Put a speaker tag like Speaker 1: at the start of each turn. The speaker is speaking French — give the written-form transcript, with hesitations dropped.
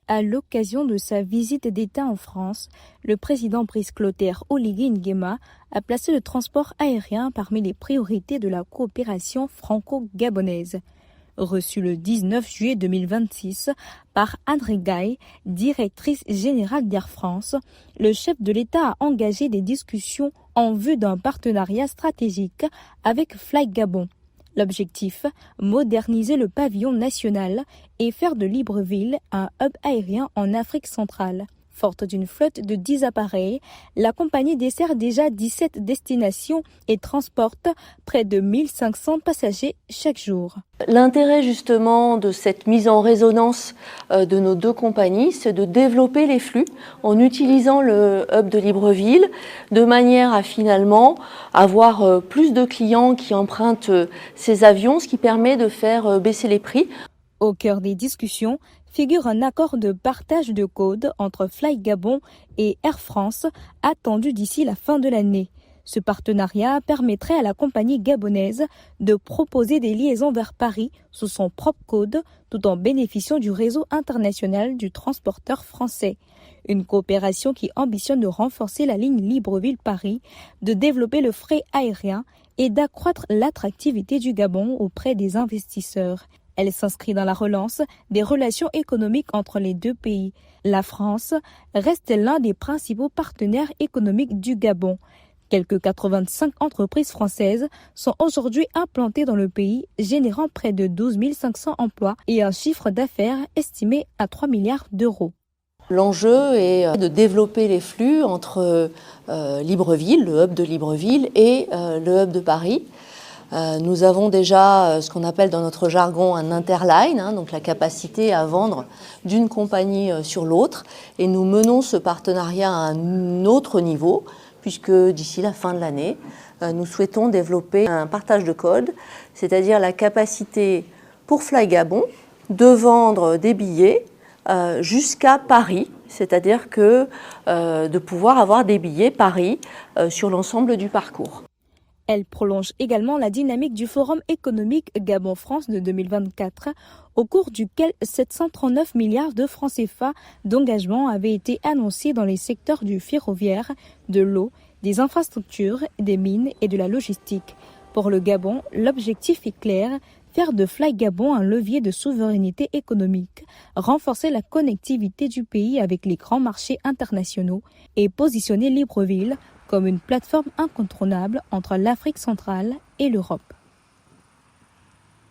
Speaker 1: À l'occasion de sa visite d'État en France, le président Brice Clotaire Oligui Nguema a placé le transport aérien parmi les priorités de la coopération franco-gabonaise. Reçu le 19 juillet 2026 par André Gaye, directrice générale d'Air France, le chef de l'État a engagé des discussions en vue d'un partenariat stratégique avec Fly Gabon. L'objectif, moderniser le pavillon national et faire de Libreville un hub aérien en Afrique centrale. Forte d'une flotte de 10 appareils, la compagnie dessert déjà 17 destinations et transporte près de 1500 passagers chaque jour.
Speaker 2: L'intérêt justement de cette mise en résonance de nos deux compagnies, c'est de développer les flux en utilisant le hub de Libreville de manière à finalement avoir plus de clients qui empruntent ces avions, ce qui permet de faire baisser les prix.
Speaker 1: Au cœur des discussions figure un accord de partage de code entre Fly Gabon et Air France attendu d'ici la fin de l'année. Ce partenariat permettrait à la compagnie gabonaise de proposer des liaisons vers Paris sous son propre code tout en bénéficiant du réseau international du transporteur français. Une coopération qui ambitionne de renforcer la ligne Libreville-Paris, de développer le fret aérien et d'accroître l'attractivité du Gabon auprès des investisseurs. Elle s'inscrit dans la relance des relations économiques entre les deux pays. La France reste l'un des principaux partenaires économiques du Gabon. Quelques 85 entreprises françaises sont aujourd'hui implantées dans le pays, générant près de 12 500 emplois et un chiffre d'affaires estimé à 3 milliards d'euros.
Speaker 2: L'enjeu est de développer les flux entre Libreville, le hub de Libreville, et le hub de Paris. Nous avons déjà ce qu'on appelle dans notre jargon un interline, donc la capacité à vendre d'une compagnie sur l'autre. Et nous menons ce partenariat à un autre niveau, puisque d'ici la fin de l'année, nous souhaitons développer un partage de code, c'est-à-dire la capacité pour Fly Gabon de vendre des billets jusqu'à Paris, c'est-à-dire que de pouvoir avoir des billets Paris sur l'ensemble du parcours.
Speaker 1: Elle prolonge également la dynamique du Forum économique Gabon-France de 2024, au cours duquel 739 milliards de francs CFA d'engagement avaient été annoncés dans les secteurs du ferroviaire, de l'eau, des infrastructures, des mines et de la logistique. Pour le Gabon, l'objectif est clair, faire de Fly Gabon un levier de souveraineté économique, renforcer la connectivité du pays avec les grands marchés internationaux et positionner Libreville comme une plateforme incontournable entre l'Afrique centrale et l'Europe.